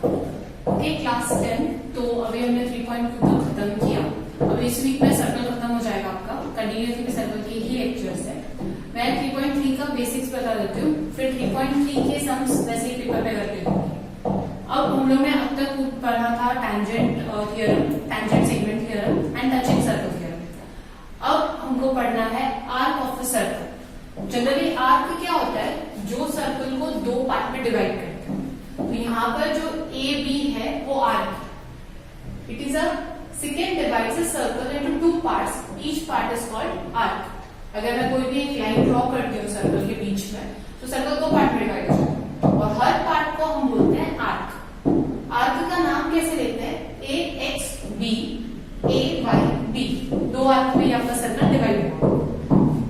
Okay class 10। तो अभी हमने 3.2 तक खत्म किया। अब इस वीक में सर्कल खत्म हो जाएगा आपका। कंटिन्यूटी में सर्कल के ही लेक्चर्स है। मैं 3.3 का बेसिक्स बता देती हूँ, फिर 3.3 के सम्स वैसे ही पेपर पे करके दूंगी। अब हम लोग ने अब तक पढ़ा था tangent theorem, tangent segment theorem and touching circle theorem. अब हमको पढ़ना है arc of a circle. Generally arc क्या होता है? जो सर्कल को दो पार्ट में डिवाइड करते हैं। तो यहाँ पर जो ए बी है वो arc. It is a second divides a circle into two parts, each part is called arc. अगर मैं कोई भी एक लाइन ड्रॉ करती हूँ सर्कल के बीच में, तो सर्कल दो पार्ट में डिवाइड हो जाता है और हर पार्ट को हम बोलते हैं आर्क। आर्क का नाम कैसे लेते हैं? A X B, A Y B, दो आर्क में आपका सर्कल डिवाइड हुआ।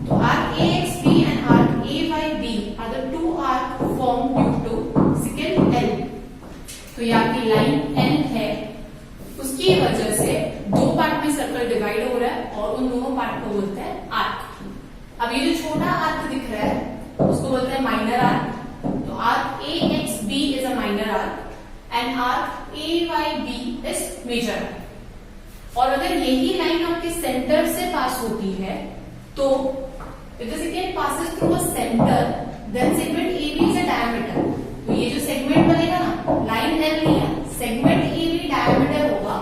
तो arc A X B and arc A Y B are the two arc form due to second L. तो ये आपकी लाइन एल है, उसकी वजह से दो पार्ट में सर्कल डिवाइड हो रहा है और उन दोनों पार्ट को बोलते हैं आर्क। अब ये जो छोटा आर्क दिख रहा है उसको बोलते हैं माइनर आर्क। तो arc A X B is a minor arc and arc A Y B is major arc. और अगर यही लाइन आपके सेंटर से पास होती है तो if the secant passes through a center then segment AB is a diameter। तो ये जो सेगमेंट बनेगा ना, लाइन एल नहीं है, सेगमेंट AB डायमीटर होगा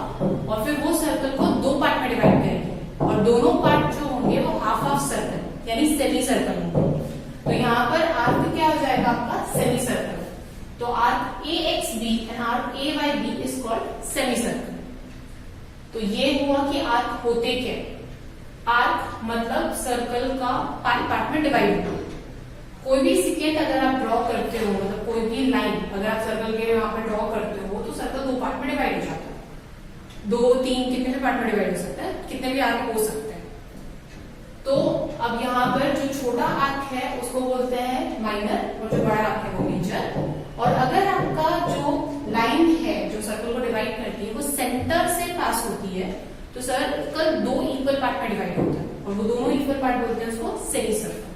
और फिर वो सर्कल को दो पार्ट में डिवाइड करेंगे और दोनों पार्ट जो होंगे वो हाफ हाफ सर्कल यानी सेमी सर्कल होंगे। तो यहाँ पर आर्क क्या हो जाएगा आपका? Semi circle. तो arc A X B and arc A Y B is called semi circle. तो ये हुआ कि आर्क होते क्या? आर्क मतलब सर्कल का पार्ट पार्ट में डिवाइड होना। कोई भी सेकेंड अगर आप ड्रॉ करते हो, मतलब कोई भी लाइन अगर आप सर्कल के वहां पर ड्रॉ करते हो तो सर्कल दो पार्ट में डिवाइड हो जाता है। दो तीन कितने भी पार्ट में डिवाइड हो सकता है, कितने भी आर्क हो सकते हैं। तो अब यहाँ पर जो छोटा आर्क है उसको बोलते हैं माइनर और जो बड़ा आर्क है वो मेजर। और अगर आपका जो लाइन है जो सर्कल को डिवाइड करती है वो सेंटर से पास होती है तो सर्कल दो इक्वल पार्ट में डिवाइड होता है और वो दोनों इक्वल पार्ट बोलते हैं उसको semi circle.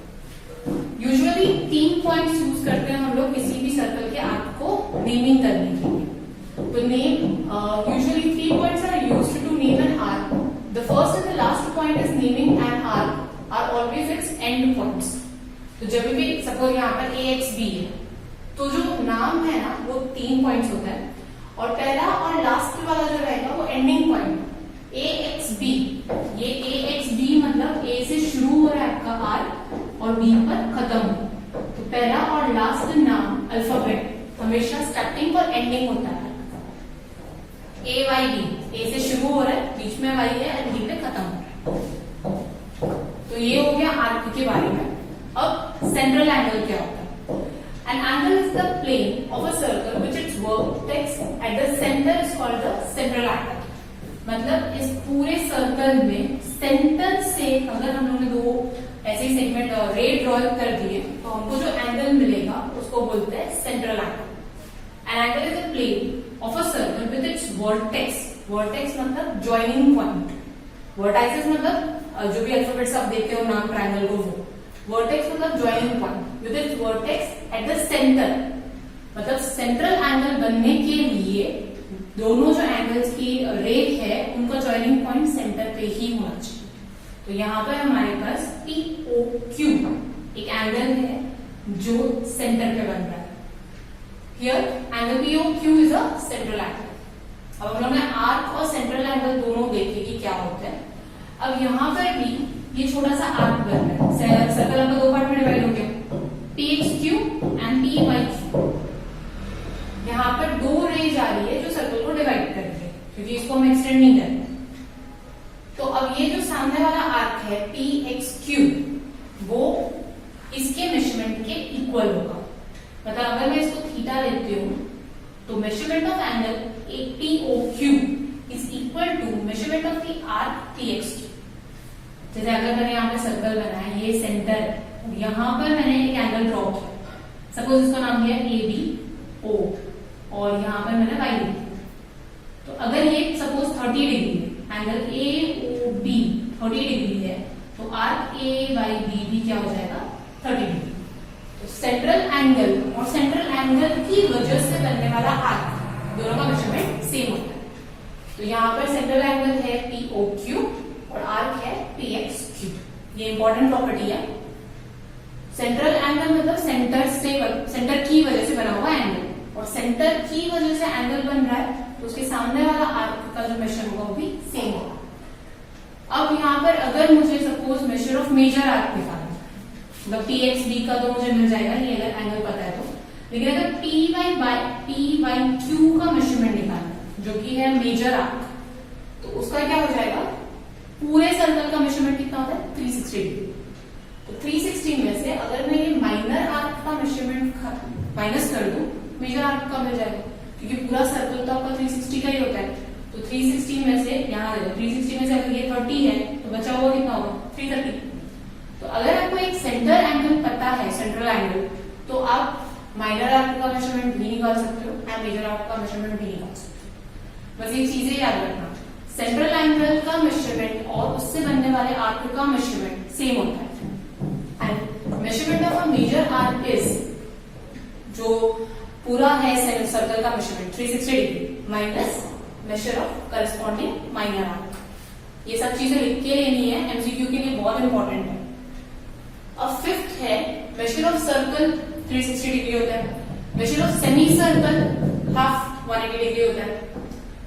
Usually 3 points use करते हैं हम लोग किसी भी सर्कल के आर्क को नेमिंग करने के लिए। तो name usually 3 points are used to name an arc. The first and the last point is naming an arc are always its end points. तो जब भी सपोज यहाँ पर ए एक्स बी है तो जो नाम है ना वो 3 पॉइंट्स होता है और पहला और लास्ट वाला जो रहेगा वो एंडिंग पॉइंट। ए एक्स बी, ये ए एक्स बी मतलब ए से शुरू हो रहा है आपका आर्क और बी पर खत्म हो। तो पहला और लास्ट नाम अल्फाबेट हमेशा स्टार्टिंग और एंडिंग होता है। ए वाई बी, ए से शुरू हो रहा है, बीच में वाई है एंड बी पे खत्म हो रहा है। तो ये हो गया आर्क के बारे में। अब सेंट्रल एंगल क्या होता है? An angle is the plane of a circle which its vertex at the center is called the central angle। मतलब इस पूरे सर्कल में सेंटर से अगर हम लोगों ने दो ऐसे सेगमेंट रे ड्रॉ कर दिए तो हमको जो एंगल मिलेगा उसको बोलते हैं central angle. An angle is a plane of a circle with its vertex. Vertex मतलब ज्वाइनिंग पॉइंट। वर्टाइसेस मतलब जो भी अल्फाबेट्स आप देखते हो नाम ट्रायंगल को, वो वर्टेक्स मतलब joining point with its vertex at the centre. मतलब सेंट्रल एंगल बनने के लिए दोनों जो एंगल्स की रे है उनका ज्वाइनिंग पॉइंट सेंटर पे ही होना चाहिए। तो यहाँ पर हमारे पास POQ एक एंगल है जो सेंटर पे बन रहा है। Here angle POQ is a central angle. अब हम लोग ने आर्क और सेंट्रल एंगल दोनों देखे कि क्या होता है। अब यहाँ पर भी ये छोटा सा आर्क बन रहा है। सर्कल आपका दो पार्ट में डिवाइड हो गया, PXQ एंड PYQ। यहाँ पर दो रे जा रही है जो सर्कल को डिवाइड कर रही है क्योंकि इसको हम एक्सटेंड नहीं कर रहे। तो अब ये जो सामने वाला आर्क है PXQ वो इसके मेजरमेंट के इक्वल होगा। मतलब अगर मैं इसको थीटा लेती हूँ तो measurement of angle POQ is equal to measurement of the arc PXQ। जैसे अगर मैंने यहाँ पे सर्कल बनाया, ये सेंटर, यहाँ पर मैंने एक एंगल ड्रॉ किया, सपोज इसका नाम दिया ABO और यहाँ पर मैंने वाई लिखी। तो अगर ये suppose 30 degree angle AOB 30 degree है तो आर्क AYB भी क्या हो जाएगा? 30 डिग्री। तो सेंट्रल एंगल और सेंट्रल एंगल की वजह से बनने वाला आर्क दोनों का मेजरमेंट सेम होता है। तो यहाँ पर सेंट्रल एंगल है POQ और आर्क है PXQ। ये इंपॉर्टेंट प्रॉपर्टी है। सेंट्रल एंगल मतलब सेंटर की वजह से बना हुआ एंगल, और सेंटर की वजह से एंगल बन रहा है तो उसके सामने वाला आर्क का जो मेजर होगा वो भी सेम होगा। अब यहाँ पर अगर मुझे suppose major of major arc निकालना है, मतलब PXB का तो मुझे मिल जाएगा ये अगर एंगल पता है तो, लेकिन अगर PY बाय PYQ का मेजरमेंट निकालना जो कि है मेजर आर्क, तो उसका क्या हो जाएगा, पूरे सर्कल का मेजरमेंट कितना होता है 360 डिग्री। तो 360 में से अगर मैं ये माइनर आर्क का मेजरमेंट माइनस कर दूं, मेजर आर्क का मिल जाएगा, क्योंकि पूरा सर्कल तो आपका 360 का ही होता है। तो 360 में से यहाँ 360 में से अगर ये 30 है तो बचा हुआ कितना होगा 330। तो अगर आपको एक सेंटर एंगल पता है, सेंट्रल एंगल, तो आप माइनर आर्क का मेजरमेंट भी निकाल सकते हो और मेजर आर्क का मेजरमेंट भी निकाल सकते हो। बस ये चीजें याद रखना, सेंट्रल एंगल का मेजरमेंट और उससे बनने वाले आर्क का मेजरमेंट सेम होता है। And measurement of a major arc is, जो पूरा है सर्कल का measurement 360 degree minus major of corresponding minor arc. ये सब चीजें लिख के लेनी है, एमसीक्यू के लिए बहुत इंपॉर्टेंट है। अब फिफ्थ है मेजर ऑफ सर्कल 360 डिग्री होता है, major of semi circle half 180 degree होता है।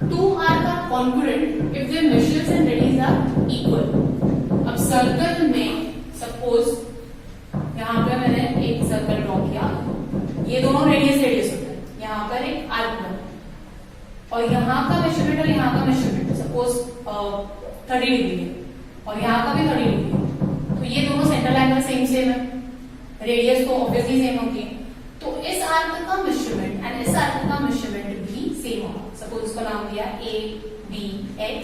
Two arcs are congruent if their measures and radius are equal. अब सर्कल में सपोज यहाँ पे मैंने एक सर्कल ड्रॉ किया, ये दोनों रेडियस होता है, यहाँ पर एक आर्क बना और यहाँ का मेजरमेंट और यहाँ का मेजरमेंट सपोज 30 डिग्री है और यहाँ का भी 30 डिग्री है, तो ये दोनों सेंट्रल एंगल सेम है, रेडियस तो ऑब्वियसली सेम होती है। तो इस आर्क का मेजरमेंट एंड इस आर्क का मेजरमेंट भी सेम होगा। सपोज उसका नाम दिया ABX,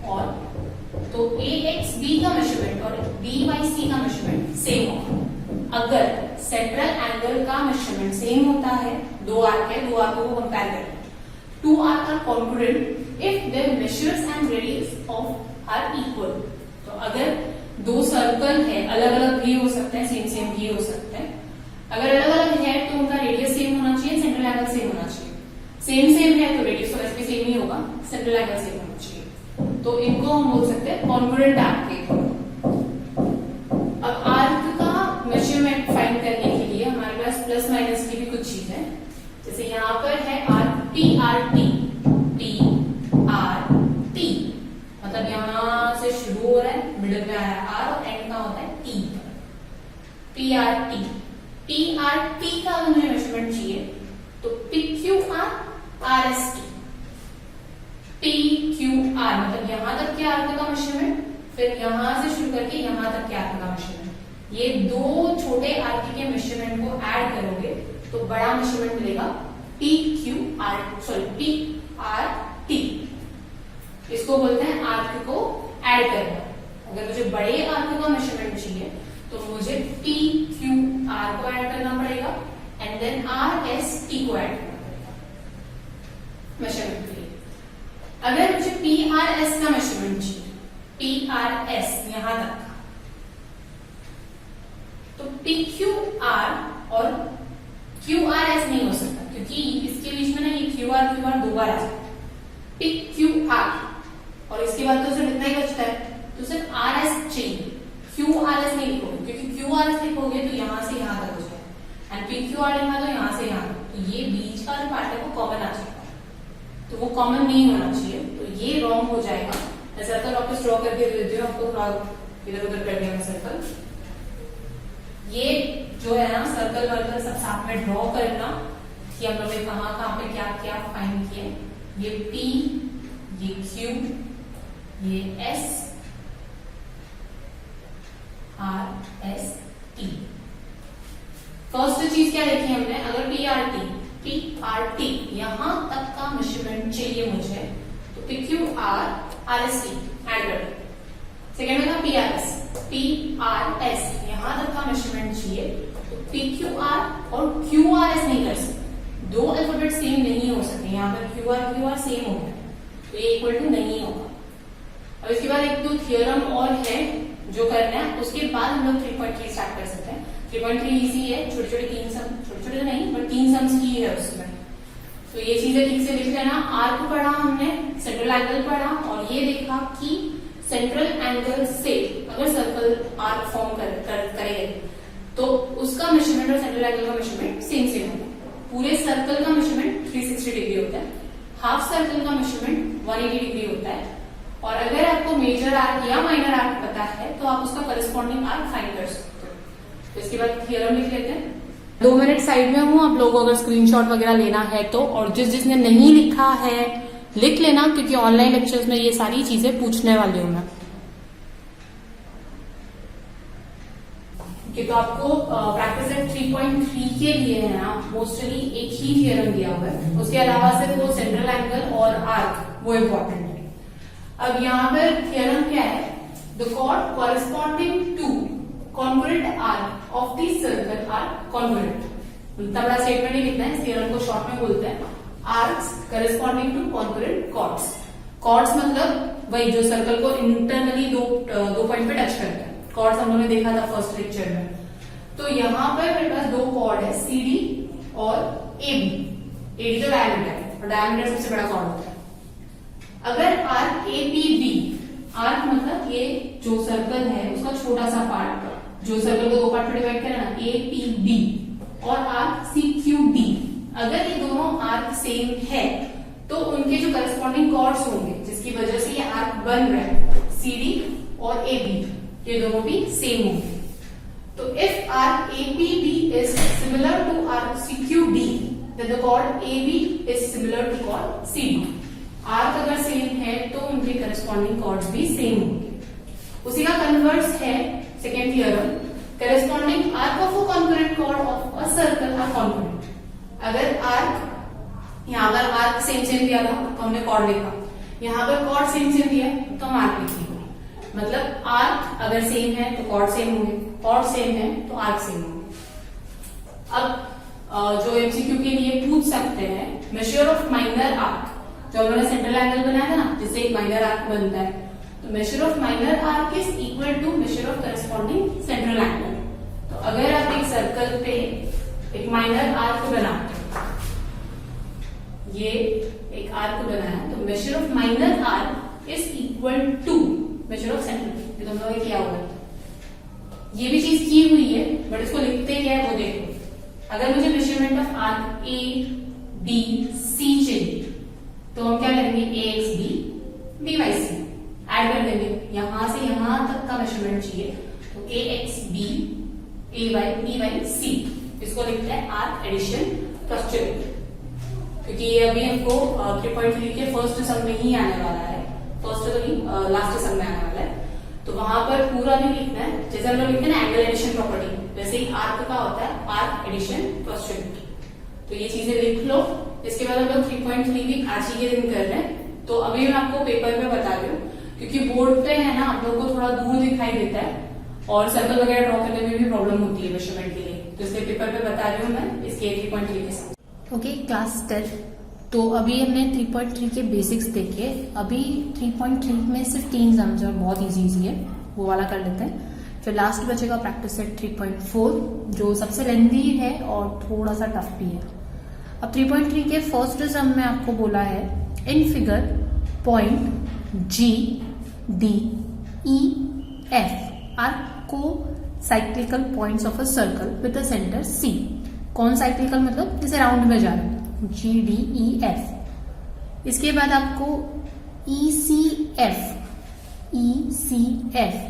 और तो AXB का मेजरमेंट और BYC का मेजरमेंट सेम होगा। अगर सेंट्रल एंगल का मेजरमेंट सेम होता है, दो आर्क है, दो आर्कों को कंपेयर करें, two arc are congruent if their measures and radius of are equal. तो अगर दो सर्कल है, अलग अलग भी हो सकते हैं, सेम भी हो सकते हैं, अगर अलग अलग है तो उनका रेडियस सेम होना चाहिए, सेंट्रल एंगल सेम होना चाहिए। सेम है तो रेडियस तो वैसे भी सेम ही होगा, सेंट्रल एंगल सेम होना चाहिए। तो इनको हम बोल सकते हैं कॉन्ग्रुएंट आर्क के। अब आर्क का मेजरमेंट फाइंड करने के लिए हमारे पास प्लस माइनस की भी कुछ चीज है। जैसे यहाँ पर है आर्क PRT, मतलब यहाँ से शुरू हो रहा है, मिडिल में आ रहा है R और एंड का होता है T। PRT का मुझे मेजरमेंट चाहिए, तो PQR RST, PQR मतलब यहां तक के आर्क का मेजरमेंट, फिर यहां से शुरू करके यहां तक के आर्क का मेजरमेंट। ये दो छोटे आर्क के मेजरमेंट को ऐड करोगे तो बड़ा मेजरमेंट मिलेगा PRT। इसको बोलते हैं आर्क को ऐड करना। अगर मुझे बड़े आर्क का मेजरमेंट चाहिए तो मुझे PQR को ऐड करना पड़ेगा एंड देन RST को ऐड करना पड़ेगा मेजरमेंट के लिए। अगर मुझे PRS का मेजरमेंट चाहिए, PRS यहां तक का, तो PQR और QRS नहीं हो सकता, क्योंकि इसके बीच में ना ये QR दो बार आ जाता है। PQR और इसके बाद तो सिर्फ इतना ही बचता है, तो सिर्फ RS चाहिए, QRS नहीं लिखोगे, क्योंकि QRS लिखोगे तो यहां से यहां तक हो जाएगा एंड PQR लिखा तो यहां से यहां तक, तो ये बीच का जो पार्ट है वो कॉमन आ जाएगा, तो वो कॉमन नहीं होना चाहिए, तो ये रॉन्ग हो जाएगा। मैं सर्कल वापस ड्रॉ करके दे देती हूँ आपको, थोड़ा इधर उधर कर दिया सर्कल। ये जो है ना सर्कल वर्कल सब साथ में ड्रॉ करना कि हम लोग ने कहाँ पे क्या क्या फाइंड किए। ये P, ये Q, ये S, R, S, T। First चीज क्या देखी हमने, अगर PRT यहां तक का मेजरमेंट चाहिए मुझे, तो PQR RST ऐड कर दो। सेकेंड में था PRS यहां तक का मेजरमेंट चाहिए, तो PQR और QRS नहीं कर सकते, दो अल्फाबेट सेम नहीं हो सकते। यहाँ पर QR सेम हो गया तो ये इक्वल टू नहीं होगा। अब इसके बाद एक दो थियरम और है जो करना है, उसके बाद हम लोग 3.3 स्टार्ट कर सकते हैं। 3.3 इजी है, छोटे छोटे तीन सम, छोटे छोटे तो नहीं बट तीन सम्स की है उसमें। तो ये चीजें ठीक से लिख लेना। आर्क पढ़ा हमने, सेंट्रल एंगल पढ़ा, और ये देखा कि सेंट्रल एंगल से अगर सर्कल आर्क फॉर्म करेंगे तो उसका मेजरमेंट और सेंट्रल एंगल का मेजरमेंट सेम होगा। पूरे सर्कल का मेजरमेंट 360 डिग्री होता है, हाफ सर्कल का मेजरमेंट 180 डिग्री होता है। और अगर आपको मेजर आर्क या माइनर आर्क पता है तो आप उसका करस्पॉन्डिंग आर्क फाइंड कर सकते हो। तो इसके बाद थ्योरम लिख लेते हैं। 2 मिनट साइड में हूं, आप लोगों को अगर स्क्रीनशॉट वगैरह लेना है तो, और जिसने नहीं लिखा है लिख लेना, क्योंकि ऑनलाइन लेक्चर्स में ये सारी चीजें पूछने वाली हूं मैं। तो आपको प्रैक्टिस सेट 3.3 के लिए है ना मोस्टली एक ही थियरम दिया हुआ है, उसके अलावा सिर्फ वो सेंट्रल एंगल और आर्क वो इम्पोर्टेंट है। अब यहाँ पर थियरम क्या है, the chord corresponding to congruent arc of the circle are congruent. इतना बड़ा स्टेटमेंट ही लिखना है, इस थियरम को शॉर्ट में बोलते हैं arcs corresponding to congruent chords. Chords मतलब वही जो सर्कल को इंटरनली दो पॉइंट पे टच करते हैं। कॉर्ड्स हम लोगों ने देखा था फर्स्ट लेक्चर में। तो यहाँ पर मेरे पास 2 कॉर्ड है, CD और AB। AB तो डायमीटर है और डायमीटर सबसे बड़ा कॉर्ड होता है। अगर आर्क APB, आर्क मतलब ये जो सर्कल है उसका छोटा सा पार्ट, जो सर्कल को 2 पार्ट में डिवाइड करें ना, APB, और आर्क CQD, अगर ये दोनों आर्क सेम है तो उनके जो करस्पॉन्डिंग कॉर्ड्स होंगे जिसकी वजह से ये आर्क बन रहा है, CD और AB, ये दोनों भी सेम होंगे। तो if arc APB is similar to arc CQD, then the chord AB is similar to chord CD। Arc अगर सेम है तो उनके करस्पॉन्डिंग कॉर्ड्स भी सेम होंगे। उसी का कन्वर्स है second theorem, corresponding arc of a congruent chord of a circle are congruent. अगर आर्क, यहाँ पर आर्क सेम दिया था तो हमने कॉर्ड लिखा, यहाँ पर कॉर्ड सेम दिया है तो हम आर्क लिखेंगे। मतलब आर्क अगर सेम है तो कॉर्ड सेम होंगे, कॉर्ड सेम है तो आर्क सेम होंगे। अब जो MCQ के लिए पूछ सकते हैं, मेजर ऑफ माइनर आर्क, जो उन्होंने सेंट्रल एंगल बनाया था ना जिससे एक माइनर आर्क बनता है, तो major of minor arc is equal to major of corresponding central angle. तो अगर आप एक सर्कल पे एक माइनर आर्क बनाते हैं, ये एक आर्क बनाया तो major of minor arc is equal to major of central, ये तुम लोगों ने किया होगा। ये भी चीज की हुई है बट इसको लिखते क्या है वो देखो। अगर मुझे मेजरमेंट ऑफ आर्क ABC चाहिए तो हम क्या करेंगे, AXB BYC ऐड कर देंगे। यहां से यहां तक का मेजरमेंट चाहिए तो AXB BYC, इसको लिखते हैं आर्क एडिशन पोस्चर, क्योंकि ये अभी हमको 3.3 के फर्स्ट सम में ही आने वाला है, फर्स्ट तो नहीं लास्ट सम में आने वाला है। तो वहां पर पूरा नहीं लिखना है, जैसे हम लोग लिखते हैं ना एंगल एडिशन प्रॉपर्टी, वैसे ही आर्क का होता है आर्क एडिशन पोस्चर। तो ये चीजें लिख लो। इसके बाद हम लोग 3.3 भी आज ही के दिन कर रहे हैं, तो अभी मैं आपको पेपर में बता रही हूँ, क्योंकि बोर्ड पे है ना आप लोग को थोड़ा दूर दिखाई देता है और सर्कल वगैरह ड्रॉ करने में भी प्रॉब्लम होती है मेजरमेंट के लिए, तो इसलिए पेपर पे बता रही हूँ मैं इसके 3.3 के साथ। Okay, class 10। तो अभी हमने 3.3 के बेसिक्स देखे, अभी 3.3 में सिर्फ 3 सम्स और बहुत इजी है, वो वाला कर लेते हैं। फिर लास्ट बचेगा प्रैक्टिस सेट 3.4 जो सबसे लेंथी है और थोड़ा सा टफ भी है। अब 3.3 के फर्स्ट सम में आपको बोला है in figure point GDEF are को cyclical points of a circle with the centre C। कौन साइक्लिकल मतलब जैसे राउंड में जा रहा है, GDEF। इसके बाद आपको ECF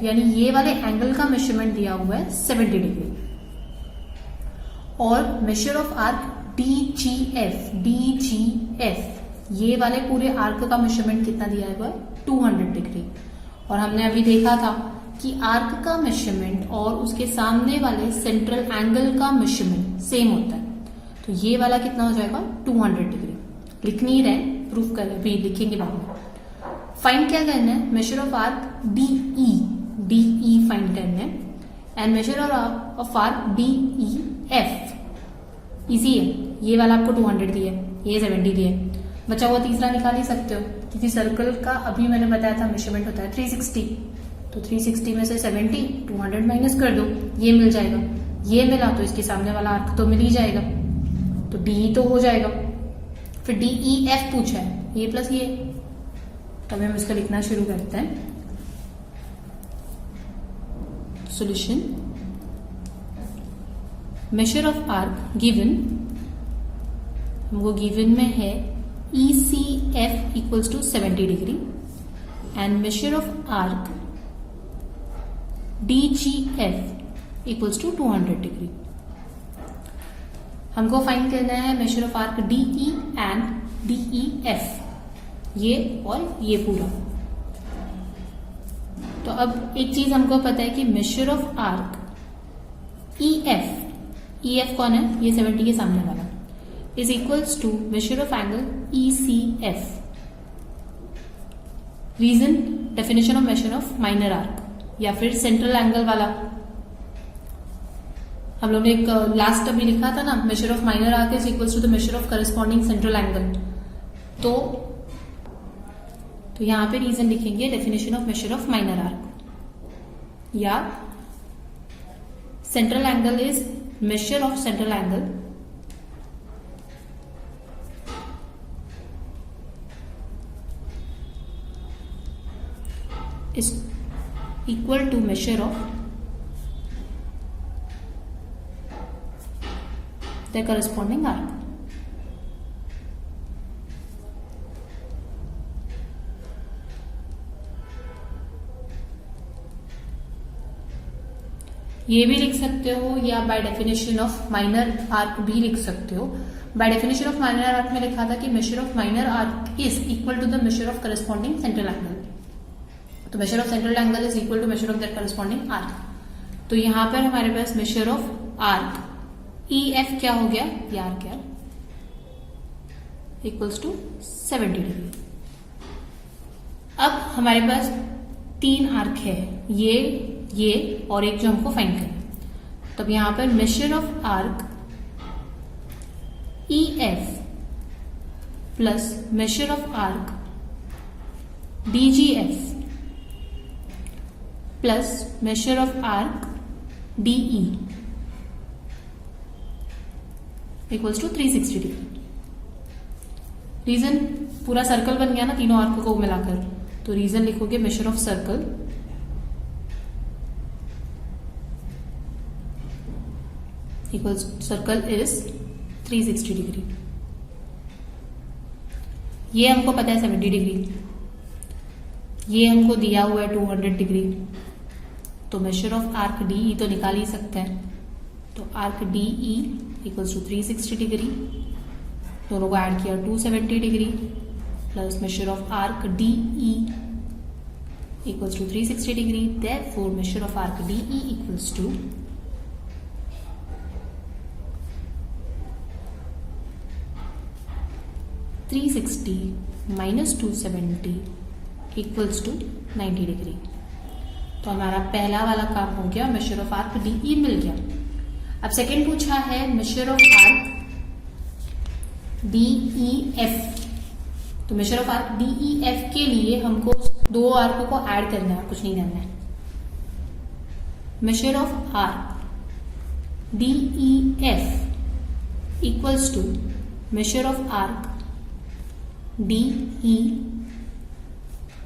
यानी ये वाले एंगल का मेजरमेंट दिया हुआ है 70 डिग्री, और मेजर ऑफ आर्क DGF ये वाले पूरे आर्क का मेजरमेंट कितना दिया हुआ है 200 डिग्री। और हमने अभी देखा था कि आर्क का मेजरमेंट और उसके सामने वाले सेंट्रल एंगल का मेजरमेंट सेम होता है, तो ये वाला कितना हो जाएगा 200 डिग्री। लिख नहीं रहे, प्रूफ कर भी लिखेंगे बाद में। फाइंड क्या करना है, major of arc DE find करना है, and major of arc DEF easy है। ये वाला आपको 200 दिया है, ये 70 दिया है, बचा हुआ तीसरा निकाल ही सकते हो, क्योंकि सर्कल का अभी मैंने बताया था मेजरमेंट होता है 360, तो 360 में से 70 200 माइनस कर दो, ये मिल जाएगा। ये मिला तो इसके सामने वाला आर्क तो मिल ही जाएगा, तो DE तो हो जाएगा। फिर DEF पूछा है, ये प्लस ये। तब हम इसका लिखना शुरू करते हैं। Solution, major of arc given, हमको गिवन में है ECF equals to 70 degree and major of arc DGF equals to 200 degree. हमको फाइंड करना है major of arc DE and DEF, ये और ये पूरा। तो अब एक चीज हमको पता है कि मेजर ऑफ आर्क EF कौन है, ये 70 के सामने वाला, is equals to major of angle ECF। Reason, definition of major of minor arc या फिर सेंट्रल एंगल वाला। हम लोग ने एक लास्ट अभी लिखा था ना, measure of minor arc is equals to the measure of corresponding central angle. तो यहां पे रीजन लिखेंगे definition of major of minor arc, या central angle is measure of central angle is equal to measure of the corresponding arc। ये भी लिख सकते हो या by definition of minor arc भी लिख सकते हो। By definition of minor arc में लिखा था कि measure of minor arc is equal to the measure of corresponding central angle. तो major of central angle is equal to major of that corresponding arc. तो यहां पर हमारे पास मेजर ऑफ आर्क EF क्या हो गया, ये आर्क क्या, इक्वल्स टू 70 डिग्री। अब हमारे पास 3 आर्क है, ये और एक जो हमको फाइंड करना है। तब यहां पर major of arc EF plus major of arc DGF plus major of arc DE equals to 360 degree. Reason, पूरा सर्कल बन गया ना तीनों आर्क को मिलाकर, तो रीजन लिखोगे measure of circle equals circle is 360 degree. ये हमको पता है 70 डिग्री, ये हमको दिया हुआ है 200 डिग्री। तो मेजर ऑफ आर्क DE तो निकाल ही सकते हैं। तो arc DE equals to 360 degree, दोनों को ऐड किया 270 degree, plus major of arc DE equals to 360 degree. Therefore major of arc DE equals to 360 minus 270 equals to 90 degree. तो हमारा पहला वाला काम हो गया, मेजर ऑफ आर्क DE मिल गया। अब सेकंड पूछा है मेजर ऑफ आर्क DEF। तो मेजर ऑफ आर्क DEF के लिए हमको 2 आर्क को ऐड करना है, कुछ नहीं करना है। Major of arc DEF equals to major of arc DE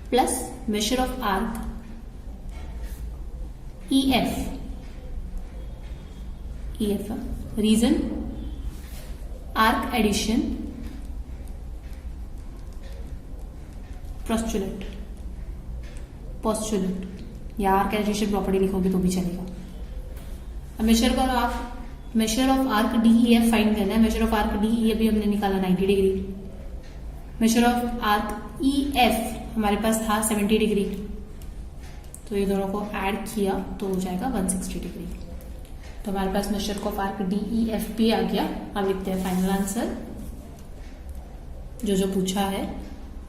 plus major of arc EF। Reason, arc addition postulate या आर्क एडिशन प्रॉपर्टी लिखोगे तो भी चलेगा। अब मेजर करो आप, major of arc DEF find करना है। मेजर ऑफ आर्क DE अभी हमने निकाला 90 degree. Major of arc EF हमारे पास था 70 डिग्री, तो ये दोनों को ऐड किया तो हो जाएगा 160 डिग्री। तो हमारे पास मेजर ऑफ आर्क DEF भी आ गया। अब लिखते हैं फाइनल आंसर जो पूछा है।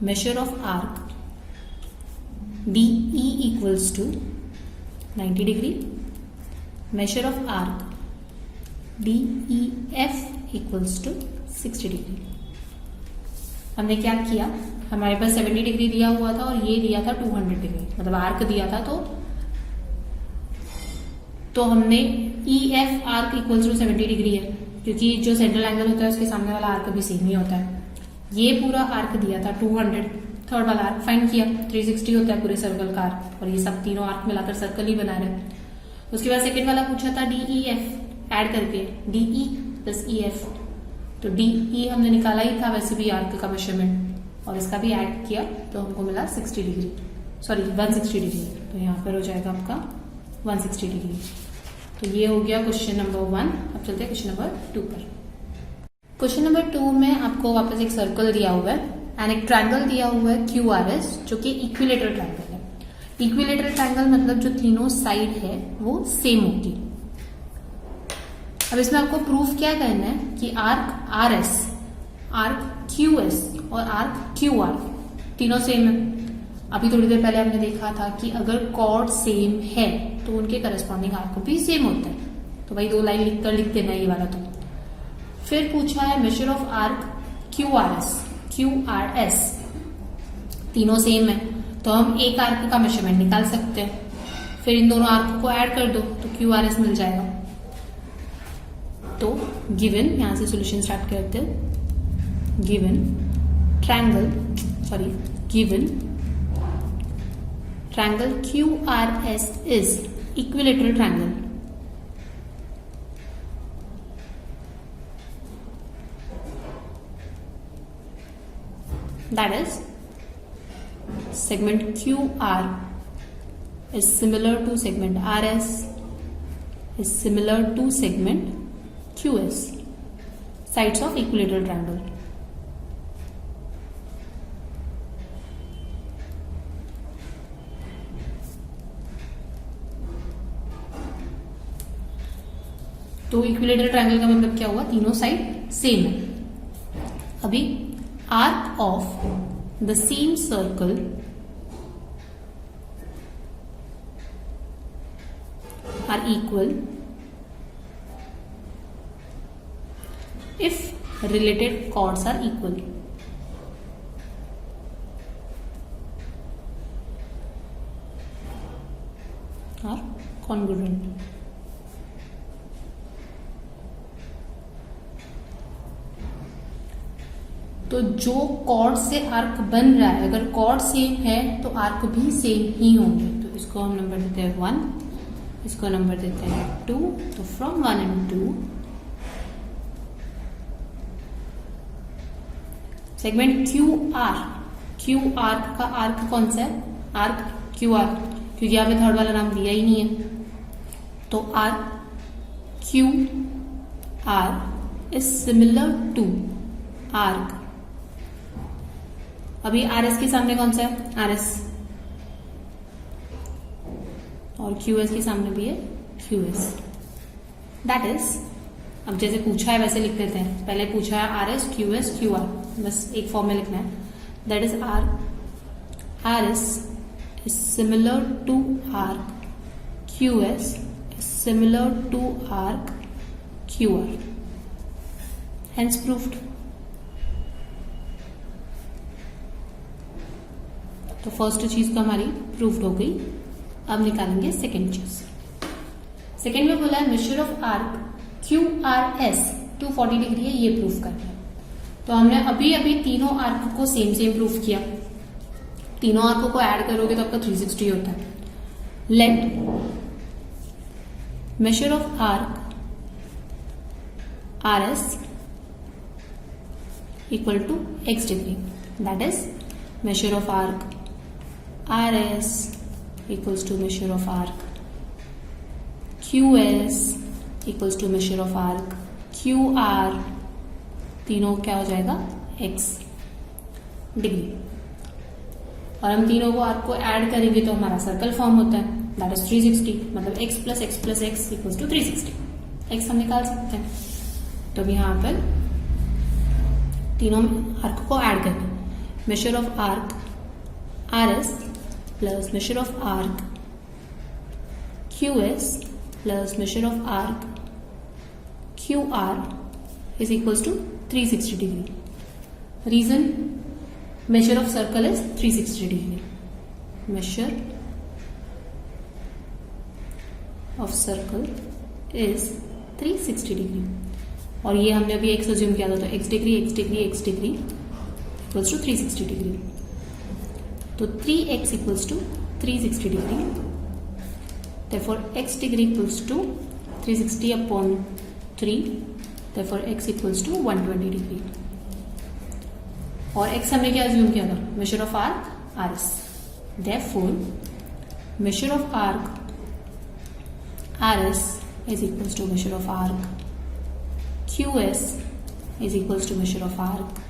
Major of arc DE equals to 90 degree, major of arc DEF equals to 60 degree. हमने क्या किया, हमारे पास 70 डिग्री दिया हुआ था और ये दिया था 200 डिग्री, मतलब आर्क दिया था। तो हमने EF arc equals to 70 degree है, क्योंकि जो सेंट्रल एंगल होता है उसके सामने वाला आर्क भी सेम ही होता है। ये पूरा आर्क दिया था 200, थर्ड वाला आर्क फाइंड किया, 360 होता है पूरे सर्कल का आर्क, और ये सब तीनों आर्क मिलाकर सर्कल ही बना रहे हैं। उसके बाद सेकंड वाला पूछा था DEF ऐड करके, DE प्लस EF, तो DE हमने निकाला ही था वैसे भी आर्क का मेजरमेंट, और इसका भी ऐड किया तो हमको मिला 60 डिग्री, सॉरी 160 डिग्री, तो यहाँ पर हो जाएगा आपका 160 डिग्री। तो ये हो गया क्वेश्चन नंबर 1। अब चलते हैं क्वेश्चन नंबर 2 पर। क्वेश्चन नंबर 2 में आपको वापस एक सर्कल दिया हुआ है एंड एक ट्रायंगल दिया हुआ है QRS, जो कि इक्विलेटरल ट्रायंगल है। इक्विलेटरल ट्रायंगल मतलब जो तीनों साइड है वो सेम होगी। अब इसमें आपको प्रूफ क्या करना है कि आर्क RS, आर्क QS और आर्क QR तीनों सेम है। अभी थोड़ी देर पहले हमने देखा था कि अगर कॉर्ड सेम है तो उनके करस्पॉन्डिंग आर्क भी सेम होता है, तो भाई 2 लाइन लिखकर लिख देना ये वाला। तो फिर पूछा है मेजर ऑफ आर्क QRS, तीनों सेम है तो हम एक आर्क का मेजरमेंट निकाल सकते हैं, फिर इन दोनों आर्क को ऐड कर दो तो QRS मिल जाएगा। तो गिवन, यहां से सॉल्यूशन स्टार्ट करते हैं। Given triangle QRS is equilateral triangle. That is, segment QR is similar to segment RS is similar to segment QS, sides of equilateral triangle. तो इक्विलेटरल ट्रायंगल का मतलब क्या हुआ, तीनों साइड सेम है। अभी arc of the same circle are equal if related chords are equal. Are congruent. तो जो कॉर्ड से आर्क बन रहा है, अगर कॉर्ड सेम है तो आर्क भी सेम ही होंगे। तो इसको हम नंबर देते हैं 1, इसको नंबर देते हैं 2। तो फ्रॉम 1 and 2 सेगमेंट QR का आर्क कौन सा है, आर्क QR, क्योंकि यहाँ पे थर्ड वाला नाम दिया ही नहीं है। तो arc QR is similar to arc, अभी RS के सामने कौन सा है, RS, और QS के सामने भी है QS। दैट इज, अब जैसे पूछा है वैसे लिख देते हैं। पहले पूछा है RS QS QR, बस एक फॉर्म में लिखना है। That is RS is similar to arc QS is similar to arc QR, hence proved। तो फर्स्ट चीज तो हमारी प्रूव्ड हो गई। अब निकालेंगे सेकेंड चीज। सेकेंड में बोला है major of arc QRS 240 degree है, ये प्रूफ करना है। तो हमने अभी तीनों आर्क को सेम प्रूफ किया। तीनों आर्कों को ऐड करोगे तो आपका 360 होता है। Let major of arc RS equal to x degree, that is measure of arc RS equals to measure of arc QS equals to measure of arc QR, तीनों क्या हो जाएगा x डिग्री। और हम तीनों को आर्क को ऐड करेंगे तो हमारा सर्कल फॉर्म होता है, दैट इज 360, मतलब x plus x plus x equals to 360। x हम निकाल सकते हैं। तो अब यहाँ पर तीनों आर्क को ऐड करेंगे। measure of arc RS plus measure of arc QS plus measure of arc QR is equals to 360 degree. Reason, measure of circle is 360 degree. Measure of circle is 360 degree. और ये हमने अभी x assume किया था, तो x degree x degree x degree equals to 360 degree. तो 3x equals to 360 degree, therefore x degree equals to 360 upon 3, therefore x equals to 120 degree. और x हमने क्या अज्यूम किया था, measure of arc RS, therefore measure of arc RS is equals to measure of arc QS is equals to measure of arc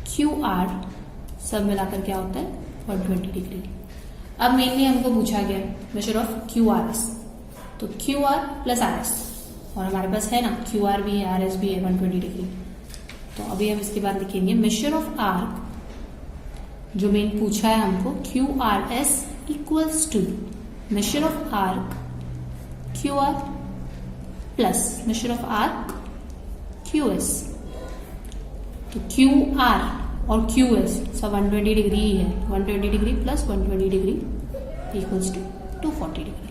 QR, सब मिलाकर क्या होता है 120 डिग्री। अब मेनली हमको पूछा गया मेजर ऑफ QRS, तो QR प्लस RS, और हमारे पास है ना QR भी है RS भी है 120 डिग्री। तो अभी हम इसके बाद लिखेंगे मेजर ऑफ आर्क, जो मेन पूछा है हमको QRS equals to major of arc QR plus major of arc QS। तो QR और QS सब 120 डिग्री ही है, 120 degree plus 120 degree equals to 240 degree.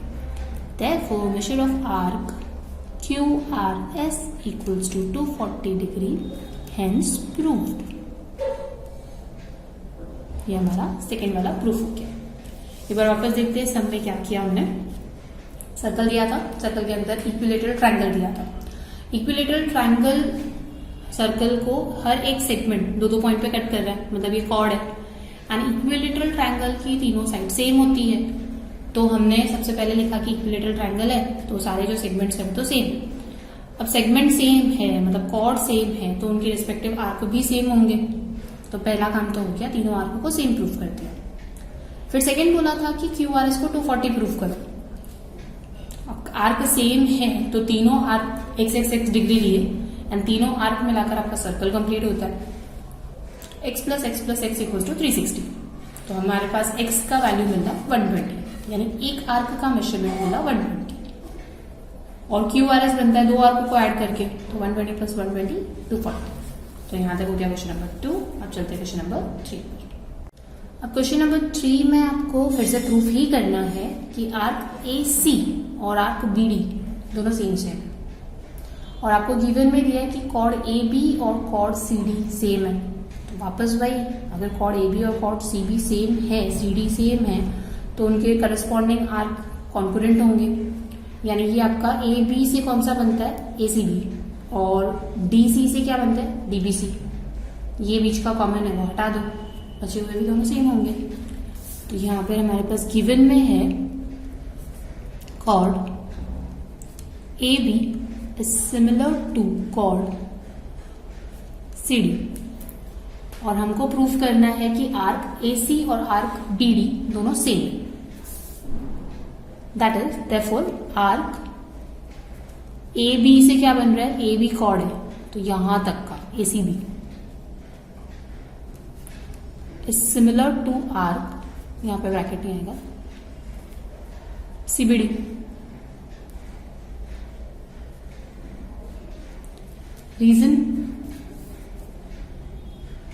Therefore major of arc QRS equals to 240 degree, hence proved. ये हमारा second वाला proof हो गया। एक बार वापस देखते हैं सम में क्या किया हमने। सर्कल दिया था, सर्कल के अंदर इक्विलेटरल ट्रायंगल दिया था। इक्विलेटरल ट्रायंगल सर्कल को हर एक सेगमेंट दो दो पॉइंट पे कट कर रहा है, मतलब ये कॉर्ड है। एंड इक्विलेटरल ट्रायंगल की तीनों साइड सेम होती है, तो हमने सबसे पहले लिखा कि इक्विलेटरल ट्रायंगल है तो सारे जो सेगमेंट्स हैं तो सेम। अब सेगमेंट सेम है मतलब कॉर्ड सेम है, तो उनके रिस्पेक्टिव आर्क भी सेम होंगे। तो पहला काम तो हो गया, तीनों आर्क को सेम प्रूफ कर दिया। फिर सेकंड बोला था कि QRS को 240 प्रूफ करो। आर्क सेम है तो तीनों आर्क x डिग्री लिए एंड तीनों आर्क मिलाकर आपका सर्कल कंप्लीट होता है। x plus x equals to 360। तो हमारे पास x का वैल्यू मिला 120, यानी एक आर्क का मेजरमेंट मिला 120। और QRS बनता है दो आर्क को ऐड करके, तो 120 प्लस 120 240। तो यहां तक हो गया क्वेश्चन नंबर 2। अब चलते हैं क्वेश्चन नंबर 3। अब क्वेश्चन नंबर 3 में आपको फिर से प्रूफ ही करना है कि आर्क AC और आर्क BD दोनों सेम है। और आपको गिवन में दिया है कि कॉर्ड AB और कॉर्ड CD सेम है। तो वापस भाई अगर कॉर्ड AB और कॉर्ड CB सेम है, CD सेम है, तो उनके करस्पॉन्डिंग आर्क कॉन्करेंट होंगे। यानी कि आपका AB से कौन सा बनता है ACB, और DC से क्या बनता है DBC। ये बीच का कॉमन है वो हटा दो, बचे हुए भी दोनों सेम होंगे। तो यहाँ पर हमारे पास गिवन में है cord AB is similar to chord CD, और हमको प्रूफ करना है कि आर्क AC और आर्क BD दोनों same. That is therefore arc AB से क्या बन रहा है, AB कॉर्ड है तो यहां तक का ACB is similar to arc, यहां पे ब्रैकेट नहीं आएगा, CBD। Reason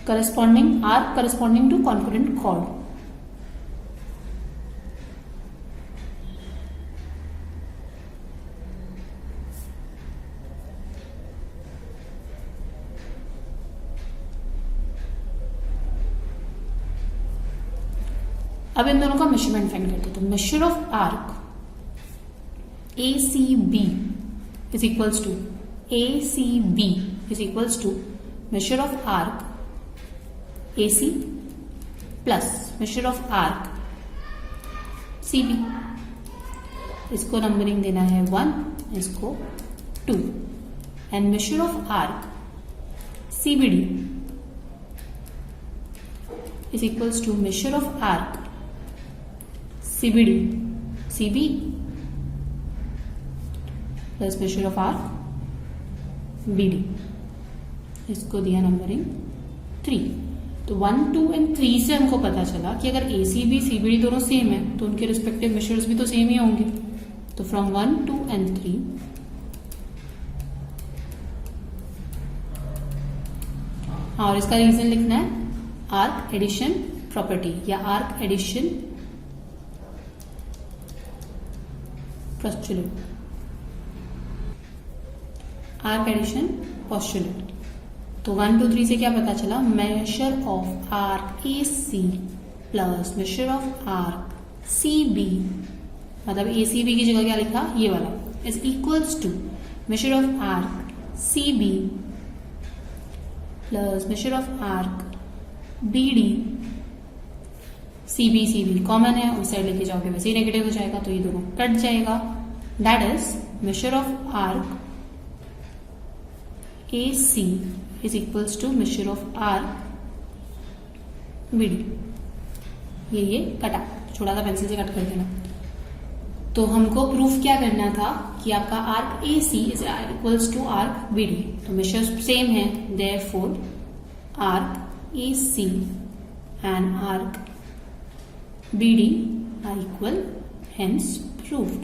corresponding arc corresponding to congruent chord. अब इन दोनों का मेजरमेंट फाइंड करते हैं। तो major of arc ACB is equals to ACB is equals to measure of arc AC plus measure of arc CB। इसको नंबरिंग देना है 1, इसको 2, and major of arc CBD is equals to measure of arc CBD CB plus measure of arc BD। इसको दिया numbering 3। तो 1, 2 and 3 से हमको पता चला कि अगर ACB CBD दोनों सेम है तो उनके रिस्पेक्टिव मेजर्स भी तो सेम ही होंगे। तो फ्रॉम 1, 2 एंड 3 और इसका रीजन लिखना है आर्क एडिशन प्रॉपर्टी या arc addition postulate. Arc addition postulate तो 1 2 3 से क्या पता चला, measure of arc A C plus major of arc C B, मतलब ए सी बी की जगह क्या लिखा, ये वाला, is equals to major of arc C B plus major of arc B D. C B common है, उस side लेके जाओगे वैसे ही नेगेटिव हो जाएगा, तो ये दोनों कट जाएगा। That is measure of arc A C is equals to major of arc B D. ये कटा, छोटा सा पेंसिल से कट कर देना। तो हमको प्रूफ क्या करना था कि आपका arc A C is equals to arc B D, तो मेजर्स सेम है, therefore arc A C and arc BD are equal, hence proved.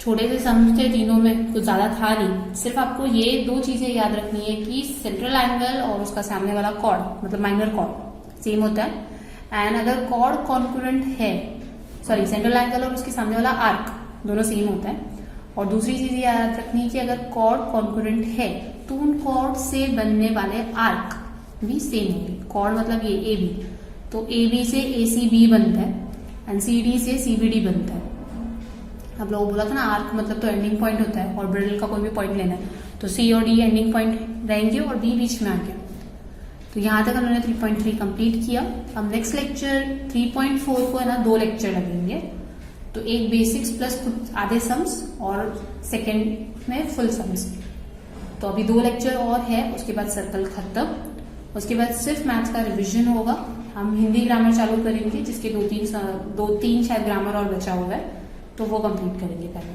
छोटे से सम थे तीनों में, कुछ ज्यादा था नहीं, सिर्फ आपको ये दो चीजें याद रखनी है कि सेंट्रल एंगल और उसका सामने वाला कॉर्ड, मतलब माइनर कॉर्ड सेम होता है, एंड अगर कॉर्ड कॉन्करेंट है, सॉरी सेंट्रल एंगल और उसके सामने वाला आर्क दोनों सेम होता है। और दूसरी चीज याद रखनी है कि अगर कॉर्ड कॉन्करेंट है तो उन कॉर्ड से बनने वाले आर्क भी सेम होंगे। कॉर्ड मतलब ये ए बी, तो ए बी से ए सी बी बनता है एंड सी डी से सी बी डी बनता है। आप लोगों को बोला था ना आर्क मतलब तो एंडिंग पॉइंट होता है, ऑर्बिटल का कोई भी पॉइंट लेना है तो सी और डी एंडिंग पॉइंट रहेंगे और बी बीच में आ गया। तो यहाँ तक हमने 3.3 कंप्लीट किया। अब नेक्स्ट लेक्चर 3.4 को है ना 2 लेक्चर लगेंगे, तो एक बेसिक्स प्लस कुछ आधे सम्स और सेकेंड में फुल सम्स। तो अभी 2 लेक्चर और है, उसके बाद सर्कल खत्म, उसके बाद सिर्फ मैथ्स का रिवीजन होगा। हम हिंदी ग्रामर चालू करेंगे जिसके 2-3 शायद ग्रामर और बचा हुआ है, तो वो कंप्लीट करेंगे पहले।